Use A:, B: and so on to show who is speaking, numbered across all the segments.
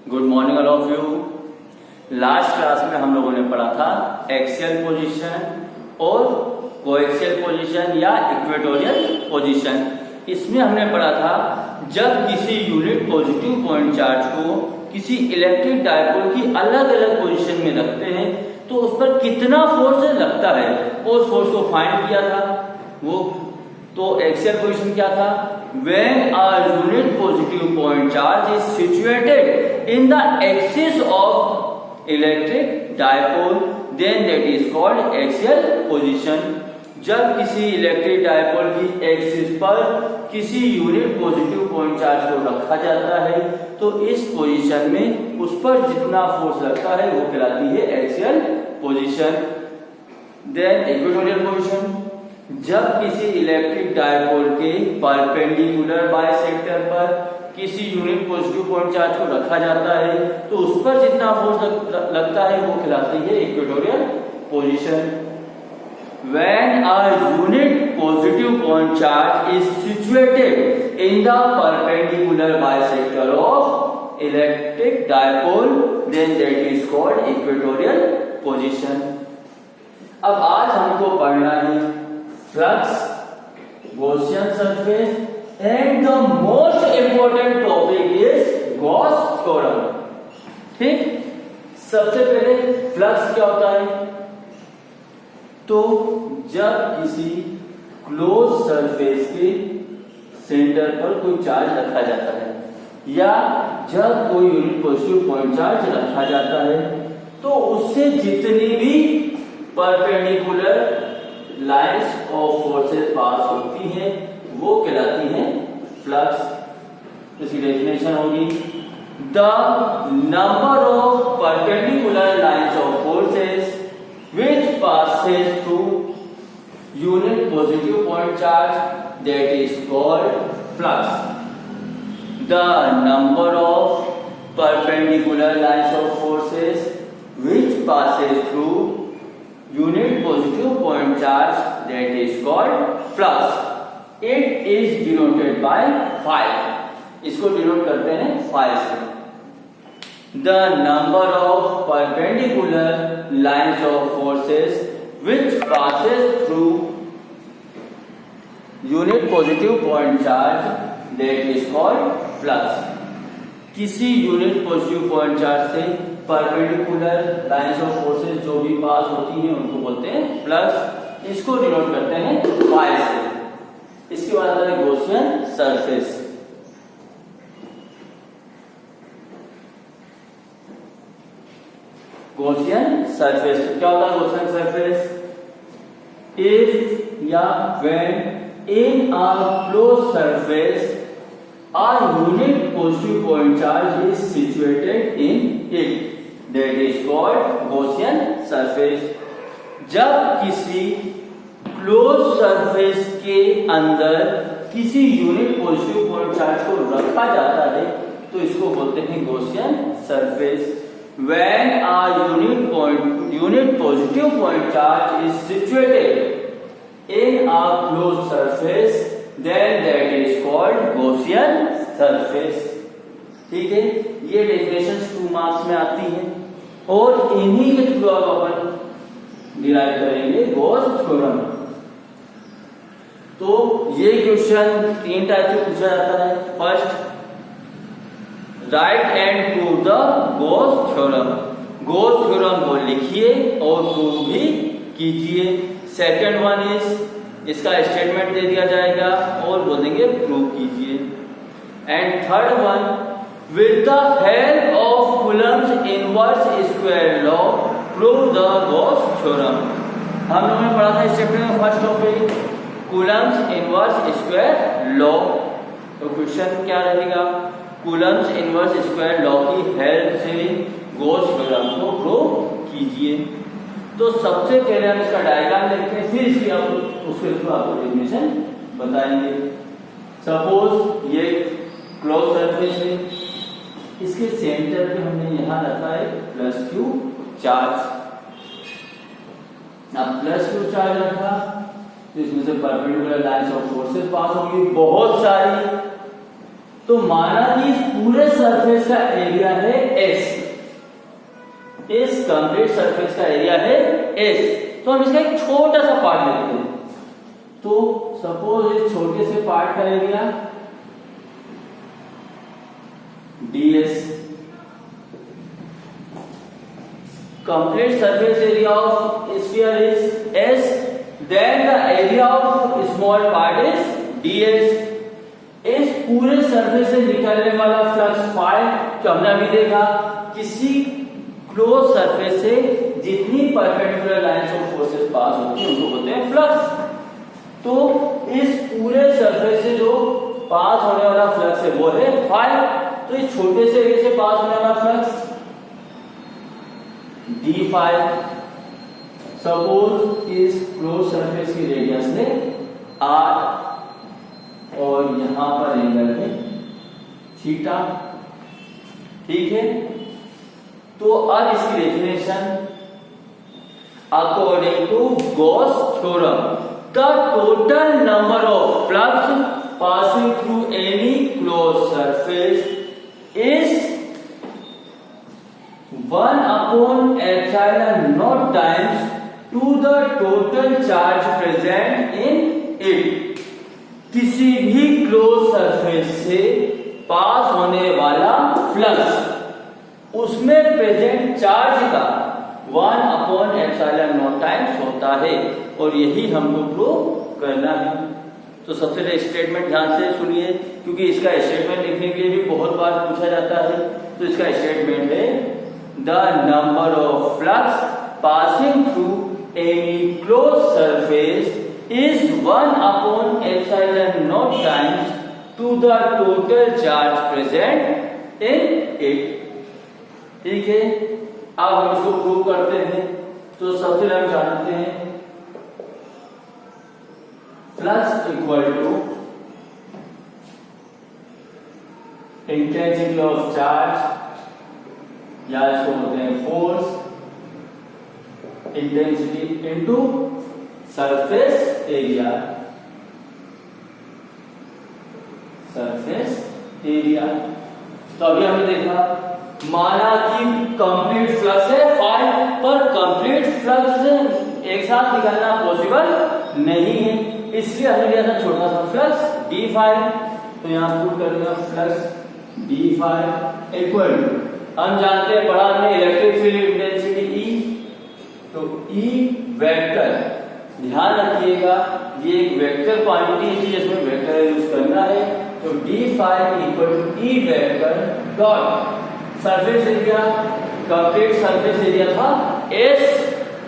A: Good morning all of you. Last class में हम लोगों ने पढ़ा था एक्सियल पोजीशन और कोएक्सियल पोजीशन या इक्वेटोरियल पोजीशन। इसमें हमने पढ़ा था जब किसी यूनिट पॉजिटिव पॉइंट चार्ज को किसी इलेक्ट्रिक डायपोल की अलग अलग पोजीशन में रखते हैं तो उस पर कितना फोर्स लगता है, उस फोर्स को फाइंड किया था। वो तो एक्सियल पोजीशन क्या था? When a unit positive point charge is situated in the axis of electric dipole, then that is called axial position. जब किसी इलेक्ट्रिक डायपोल की एक्सिस पर किसी यूनिट पॉजिटिव पॉइंट चार्ज को रखा जाता है तो इस पोजीशन में उस पर जितना फोर्स लगता है वो कहलाती है axial position. Then equatorial position, जब किसी इलेक्ट्रिक डायपोल के परपेंडिकुलर बाइसेक्टर पर किसी यूनिट पॉजिटिव पॉइंट चार्ज को रखा जाता है तो उस पर जितना फोर्स लगता है वो कहलाती है equatorial position. When a unit positive point charge is situated in the perpendicular bisector of electric dipole, then that is called equatorial position. अब आज हमको पढ़ना है flux, Gaussian surface and the most important topic is Gauss theorem. ठीक, सबसे पहले flux क्या होता है? तो जब किसी क्लोज सरफेस के सेंटर पर कोई चार्ज रखा जाता है या जब कोई यूनिट पॉजिटिव पॉइंट चार्ज रखा जाता है तो उससे जितनी भी परपेंडिकुलर लाइंस ऑफ फोर्सेस पास होती हैं वो कहलाती हैं फ्लक्स। इसकी डेफिनेशन होगी the number of perpendicular lines of forces which passes through unit positive point charge, that is called flux. The number of perpendicular lines of forces which passes through unit positive point charge, that is called flux. It is denoted by phi. इसको denote करते हैं phi से। The number of perpendicular lines of forces which passes through unit positive point charge, that is called flux. किसी unit positive point charge से perpendicular lines of forces जो भी पास होती हैं उनको बोलते हैं फ्लक्स। इसको डिनोट करते हैं फाई से। इसके बाद आता है गॉसियन सरफेस। गॉसियन सरफेस क्या होता है? गॉसियन सरफेस इफ या when in a close surface a unit positive point charge is situated in it, that is called Gaussian surface. जब किसी क्लोज सरफेस के अंदर किसी यूनिट पॉजिटिव पॉइंट चार्ज को रखा जाता है तो इसको बोलते हैं Gaussian surface. When a unit positive point charge is situated in a closed surface, then that is called Gaussian surface। ठीक है, ये डेफिनेशंस 2 मार्क्स में आती हैं और इन्हीं के थ्रू अब अपन डिराइव करेंगे गॉस थ्योरम। तो ये क्वेश्चन 3 टाइप से पूछा जाता है। First, right and prove the Gauss theorem. Gauss theorem को लिखिए और प्रूव भी कीजिए। सेकंड वन इज, इसका स्टेटमेंट दे दिया जाएगा और बोलेंगे प्रूव कीजिए। And third one, with the help of Coulomb's inverse square law prove the Gauss theorem. हम लोगों ने पढ़ा था इस चैप्टर में first topic Coulomb's inverse square law. तो क्वेश्चन क्या रहेगा? कूलम्स इनवर्स स्क्वायर लॉ की हेल्प से गॉस थ्योरम को प्रूव कीजिए। तो सबसे पहले हम इसका डायग्राम देखते हैं, फिर इसकी हम उसके थ्रू आपको डेफिनेशन बताएंगे। सपोज ये क्लोज सरफेस है, इसके सेंटर पे हमने यहां रखा है +q चार्ज। अब +q चार्ज रखा तो इसमें से परपेंडिकुलर लाइंस ऑफ फोर्सेस पास होंगी बहुत सारी। तो माना कि इस पूरे सरफेस का एरिया है इस कंप्लीट सरफेस का एरिया है एस। तो हम इसका एक छोटा सा पार्ट लेते हैं। तो सपोज इस छोटे से पार्ट का area ds, complete surface area of sphere is S, then the area of small part is ds। इस पूरे सरफेस से निकलने वाला फ्लक्स फाई जो हमने अभी देखा, किसी क्लोज सरफेस से जितनी परपेंडिकुलर लाइंस ऑफ फोर्सेस पास होती हैं उनको बोलते हैं फ्लक्स। तो इस पूरे सरफेस से जो पास होने वाला फ्लक्स है वो है फाई। तो इस छोटे से एरिया से पास होने वाला फ्लक्स डी फाई। सपोज इस क्लोज सरफेस की रेडियस है आर और यहां पर एंगल है थीटा, ठीक है। तो अब इसकी definition according to Gauss theorem, the total number of flux passing through any close surface is 1/epsilon times to the total charge present in it। किसी भी क्लोज सरफेस से पास होने वाला फ्लक्स उसमें प्रेजेंट चार्ज का 1/epsilon टाइम्स होता है, और यही हमको प्रूव करना है। तो सबसे पहले स्टेटमेंट ध्यान से सुनिए, क्योंकि इसका स्टेटमेंट लिखने के लिए भी बहुत बार पूछा जाता है। तो इसका स्टेटमेंट है the number of flux passing through any close surface is 1/epsilon times to the total charge present in it, ठीक है। अब हम इसको प्रूव करते हैं। तो सबसे पहले हम जानते हैं flux equal to intensity of charge, या इसको बोलते हैं force, intensity into surface area, surface area. तो अभी हमने देखा, माना कि कंप्लीट फ्लक्स है फाई, पर कंप्लीट फ्लक्स एक साथ निकालना पॉसिबल नहीं है, इसलिए हमने लिया था छोटा सा फ्लक्स डी फाई। तो यहां पुट कर देगा flux d phi equal to, हम जानते हैं पढ़ा हमने इलेक्ट्रिक फील्ड इंटेंसिटी ई, तो ई वेक्टर, ध्यान रखिएगा ये एक वेक्टर क्वांटिटी है जिसमें वेक्टर यूज करना है। तो d phi equal to E vector dot surface area, complete surface area था एस,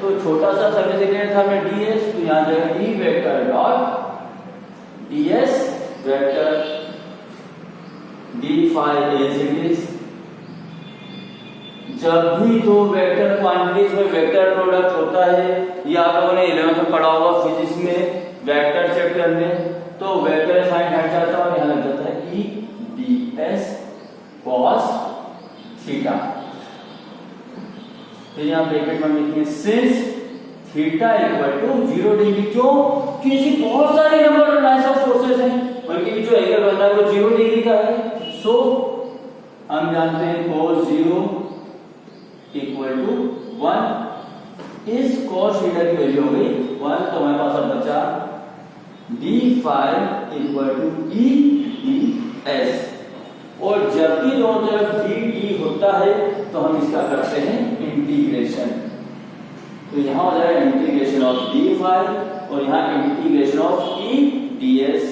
A: तो छोटा सा सरफेस एरिया था में ds, तो यहां जाएगा d vector dot ds vector d phi as it is. जब भी दो वेक्टर क्वांटिटीज में वेक्टर प्रोडक्ट होता है, या आप लोगों ने 11th में पढ़ा होगा फिजिक्स में वेक्टर चैप्टर में, तो वेक्टर साइन हट जाता है और यहां लग जाता है ई ds cos थीटा। तो यहां ब्रैकेट में लिखेंगे since theta equal to 0 degree, क्यों? क्योंकि बहुत सारे number of lines of forces हैं, बल्कि जो एंगल बनता है वो 0 डिग्री का है। सो हम जानते हैं cos 0 इक्वल टू 1। इस cos थीटा की वैल्यू हो गई 1, तो हमारे पास अब बचा d phi equal to e ds। और जब भी दोनों तरफ dt होता है तो हम इसका करते हैं इंटीग्रेशन। तो यहां हो जाएगा इंटीग्रेशन ऑफ d फाई और यहां इंटीग्रेशन ऑफ e ds।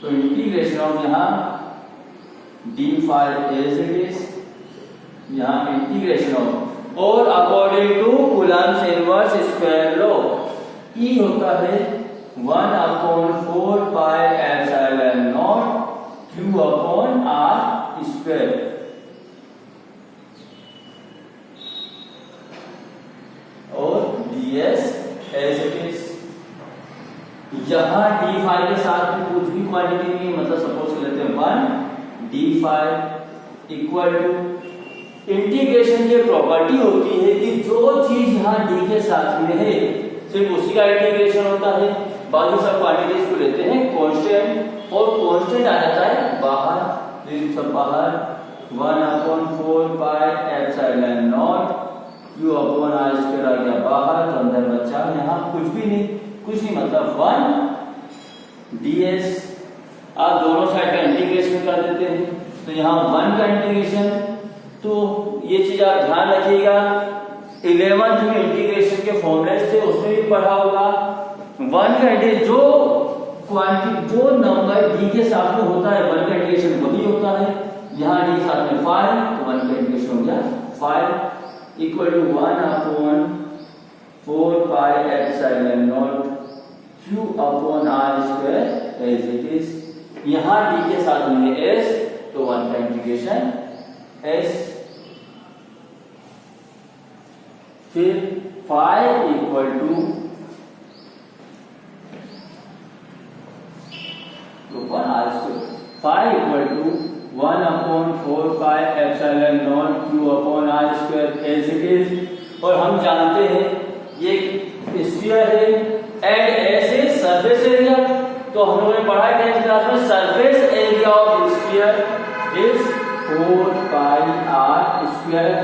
A: तो इंटीग्रेशन ऑफ यहां d phi as it is, यहां इंटीग्रेशन ऑफ, और according to Coulomb's inverse square law E होता है 1/4 pi epsilon naught Q upon R square. और ds as it is, यहां d phi के साथ में कुछ भी क्वांटिटी नहीं, मतलब सपोज कर लेते हैं 1 d phi equal to integration की प्रॉपर्टी होती है कि जो चीज यहां d के साथ में है सिर्फ उसी का इंटीग्रेशन होता है, बाकी सब क्वांटिटीज को लेते हैं कांस्टेंट, और कांस्टेंट आ जाता है बाहर, सब बाहर, 1/4 pi epsilon naught Q upon R square आ गया बाहर, तो अंदर बचा यहाँ कुछ नहीं मतलब 1 ds। आप दोनों साइड का इंटीग्रेशन कर देते हैं, तो यहाँ 1 का इंटीग्रेशन, तो ये चीज आप ध्यान रखिएगा 11th में इंटीग्रेशन के फॉर्मूलेस थे उसमें भी पढ़ा होगा। 1 का इंटीग्रेशन जो नंबर d के साथ में होता है 1 का इंटीग्रेशन वही होता है। यहाँ d के साथ में 5, तो 1 का इंटीग्रेशन हो गया 5 equal to 1/4 pi epsilon naught Q upon R square as it is. यहाँ d के साथ में है s, तो 1 का इंटीग्रेशन s, फिर 5 equal to 1 R square 5 equal to 1/4 pi epsilon naught Q upon R square as it is. और हम जानते हैं ये स्फीयर है and S is surface area, तो हम लोगों ने पढ़ा है 10th क्लास में surface area of sphere is 4 pi R square.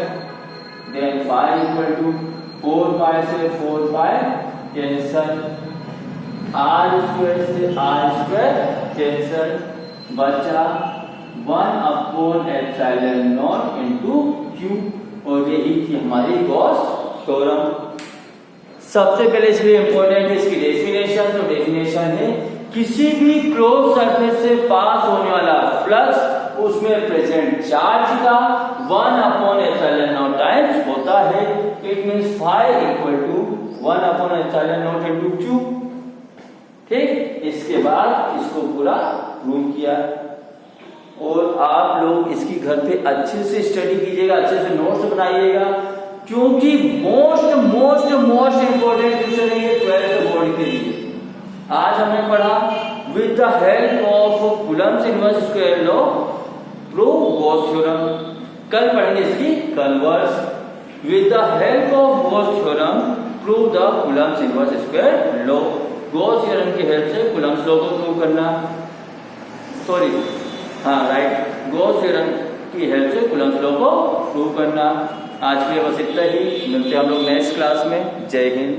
A: Then 5 equal to 4 pi से 4 पाई कैंसल, R स्क्वायर से R स्क्वायर कैंसल, बचा 1/एप्सिलॉन नॉट इनटू Q। और यही थी हमारी गॉस थ्योरम। सबसे पहले इसलिए इंपॉर्टेंट है इसकी डेफिनेशन। तो डेफिनेशन है किसी भी क्लोज सरफेस से पास होने वाला फ्लक्स उसमें प्रेजेंट चार्ज का 1/एप्सिलॉन नॉट टाइम्स होता है। इट मींस 5 इक्वल टू 1/एप्सिलॉन नॉट इनटू Q। ठीक, इसके बाद इसको पूरा प्रूव किया। और आप लोग इसकी घर पे अच्छे से स्टडी कीजिएगा, अच्छे से नोट्स बनाइएगा, क्योंकि मोस्ट इंपॉर्टेंट क्वेश्चन है ये 12th बोर्ड के लिए। आज हमने पढ़ा with the help of Coulomb's inverse square law prove Gauss theorem. कल पढ़ेंगे इसकी converse. With the help of Gauss theorem prove the Coulomb's inverse square law. Gauss theorem की हेल्प से कूलम्ब्स लॉ को प्रूव करना, गॉस थ्योरम की help से Coulomb's law को प्रूव करना। आज के लिए बस इतना ही, मिलते हैं हम लोग नेक्स्ट क्लास में। जय हिंद।